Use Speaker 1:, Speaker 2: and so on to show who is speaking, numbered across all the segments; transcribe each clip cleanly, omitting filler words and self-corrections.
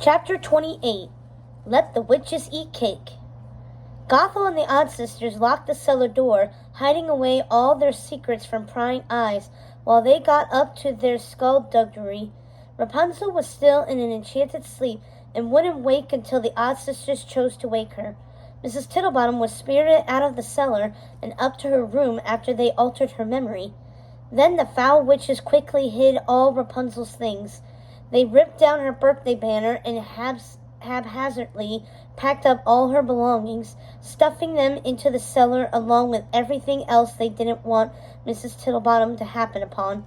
Speaker 1: Chapter 28. Let the Witches Eat Cake. Gothel and the Odd Sisters locked the cellar door, hiding away all their secrets from prying eyes, while they got up to their skullduggery. Rapunzel was still in an enchanted sleep, and wouldn't wake until the Odd Sisters chose to wake her. Mrs. Tittlebottom was spirited out of the cellar and up to her room after they altered her memory. Then the foul witches quickly hid all Rapunzel's things. They ripped down her birthday banner and haphazardly packed up all her belongings, stuffing them into the cellar along with everything else they didn't want Mrs. Tittlebottom to happen upon.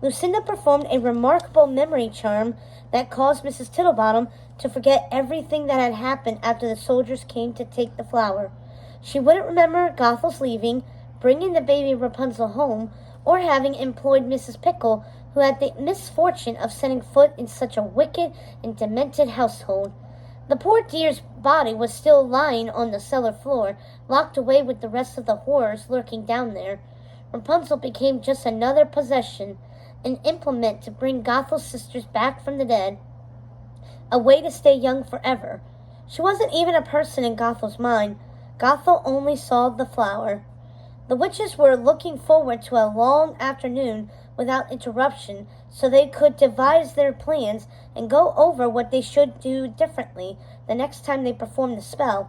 Speaker 1: Lucinda performed a remarkable memory charm that caused Mrs. Tittlebottom to forget everything that had happened after the soldiers came to take the flower. She wouldn't remember Gothel's leaving, bringing the baby Rapunzel home, or having employed Mrs. Pickle, who had the misfortune of setting foot in such a wicked and demented household. The poor dear's body was still lying on the cellar floor, locked away with the rest of the horrors lurking down there. Rapunzel became just another possession, an implement to bring Gothel's sisters back from the dead, a way to stay young forever. She wasn't even a person in Gothel's mind. Gothel only saw the flower. The witches were looking forward to a long afternoon without interruption, so they could devise their plans and go over what they should do differently the next time they performed the spell.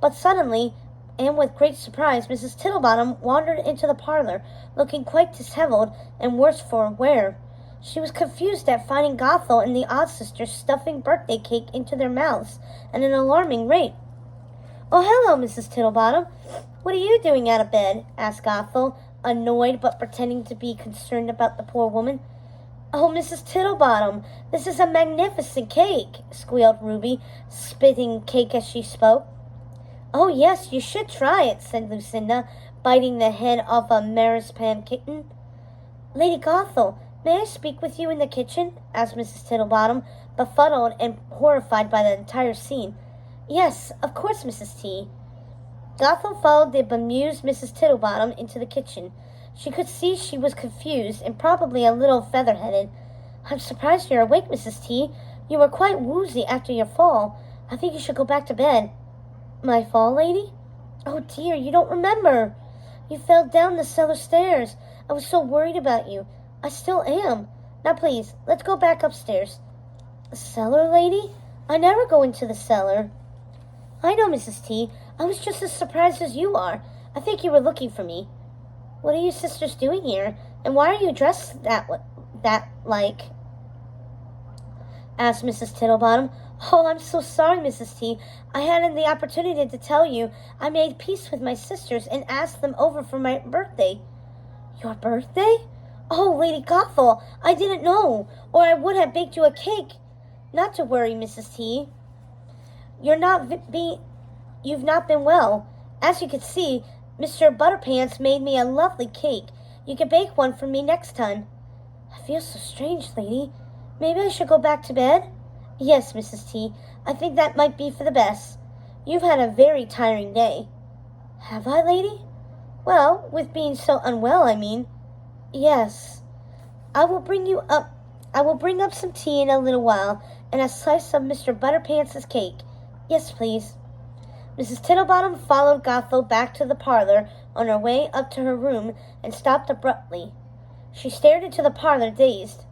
Speaker 1: But suddenly, and with great surprise, Mrs. Tittlebottom wandered into the parlor, looking quite disheveled and worse for wear. She was confused at finding Gothel and the Odd Sisters stuffing birthday cake into their mouths at an alarming rate. "Oh, hello, Mrs. Tittlebottom. What are you doing out of bed?" asked Gothel, annoyed but pretending to be concerned about the poor woman. "Oh, Mrs. Tittlebottom, this is a magnificent cake," squealed Ruby, spitting cake as she spoke. "Oh, yes, you should try it," said Lucinda, biting the head off a marzipan kitten. "Lady Gothel, may I speak with you in the kitchen?" asked Mrs. Tittlebottom, befuddled and horrified by the entire scene. "Yes, of course, Mrs. T." Gothel followed the bemused Mrs. Tittlebottom into the kitchen. She could see she was confused and probably a little feather-headed. "I'm surprised you're awake, Mrs. T. You were quite woozy after your fall. I think you should go back to bed." "My fall, lady? Oh, dear, you don't remember. You fell down the cellar stairs. I was so worried about you. I still am. Now, please, let's go back upstairs." "The cellar, lady? I never go into the cellar." "I know, Mrs. T. I was just as surprised as you are. I think you were looking for me." "What are you sisters doing here? And why are you dressed that like?" asked Mrs. Tittlebottom. "Oh, I'm so sorry, Mrs. T. I hadn't the opportunity to tell you. I made peace with my sisters and asked them over for my birthday." "Your birthday? Oh, Lady Gothel, I didn't know, or I would have baked you a cake." "Not to worry, Mrs. T. You've not been well. As you can see, Mr. Butterpants made me a lovely cake. You can bake one for me next time." "I feel so strange, lady. Maybe I should go back to bed?" "Yes, Mrs. T. I think that might be for the best. You've had a very tiring day." "Have I, lady?" "Well, with being so unwell, I mean." "Yes. I will bring up some tea in a little while, and a slice of Mr. Butterpants' cake." "Yes, please." Mrs. Tittlebottom followed Gothel back to the parlor on her way up to her room and stopped abruptly. She stared into the parlor, dazed.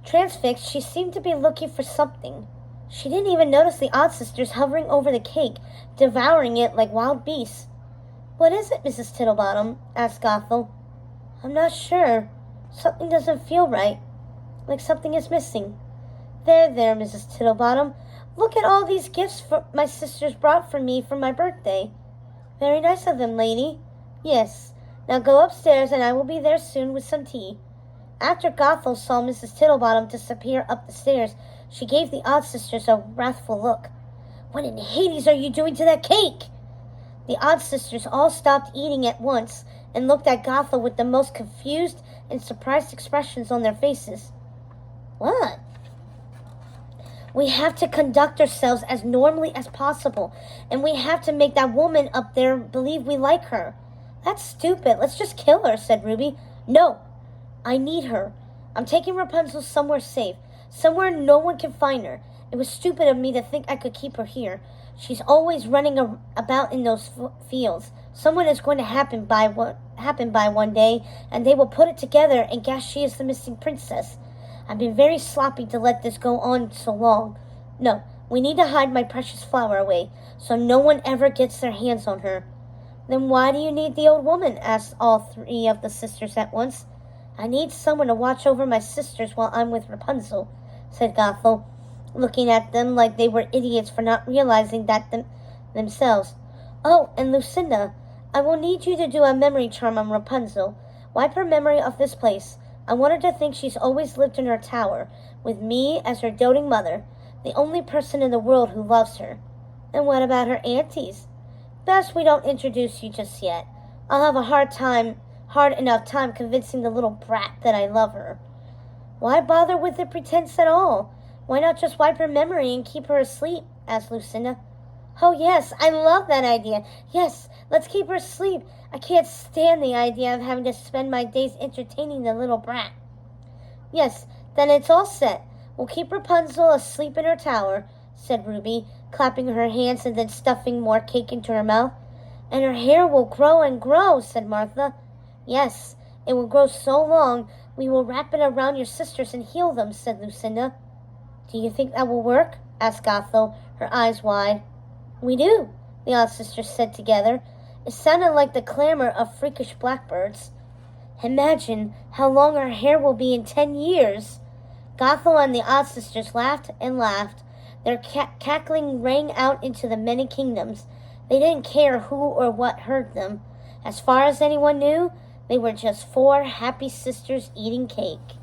Speaker 1: Transfixed, she seemed to be looking for something. She didn't even notice the Odd Sisters hovering over the cake, devouring it like wild beasts. "What is it, Mrs. Tittlebottom?" asked Gothel. "I'm not sure. Something doesn't feel right, like something is missing." There, Mrs. Tittlebottom. Look at all these gifts my sisters brought for me for my birthday." "Very nice of them, lady." "Yes. Now go upstairs, and I will be there soon with some tea." After Gothel saw Mrs. Tittlebottom disappear up the stairs, she gave the Odd Sisters a wrathful look. "What in Hades are you doing to that cake?" The Odd Sisters all stopped eating at once and looked at Gothel with the most confused and surprised expressions on their faces. "What?" "We have to conduct ourselves as normally as possible, and we have to make that woman up there believe we like her." "That's stupid. Let's just kill her," said Ruby. "No. I need her. I'm taking Rapunzel somewhere safe, somewhere no one can find her, It was stupid of me to think I could keep her here. She's always running about in those fields. Someone is going to happen by one day, and they will put it together and guess she is the missing princess. I've been very sloppy to let this go on so long. No, we need to hide my precious flower away, so no one ever gets their hands on her." "Then why do you need the old woman?" asked all three of the sisters at once. "I need someone to watch over my sisters while I'm with Rapunzel," said Gothel, looking at them like they were idiots for not realizing that themselves. "Oh, and Lucinda, I will need you to do a memory charm on Rapunzel. Wipe her memory of this place. I want her to think she's always lived in her tower, with me as her doting mother, the only person in the world who loves her." "And what about her aunties?" "Best we don't introduce you just yet. I'll have a hard enough time convincing the little brat that I love her." "Why bother with the pretense at all? Why not just wipe her memory and keep her asleep?" asked Lucinda. "Oh, yes, I love that idea. Yes, let's keep her asleep. I can't stand the idea of having to spend my days entertaining the little brat." "Yes, then it's all set. We'll keep Rapunzel asleep in her tower," said Ruby, clapping her hands and then stuffing more cake into her mouth. "And her hair will grow and grow," said Martha. "Yes, it will grow so long we will wrap it around your sisters and heal them," said Lucinda. "Do you think that will work?" asked Gothel, her eyes wide. "We do," the odd sisters said together. It sounded like the clamor of freakish blackbirds. "Imagine how long our hair will be in 10 years. Gothel and the odd sisters laughed and laughed. Their cackling rang out into the many kingdoms. They didn't care who or what heard them. As far as anyone knew, they were just 4 happy sisters eating cake.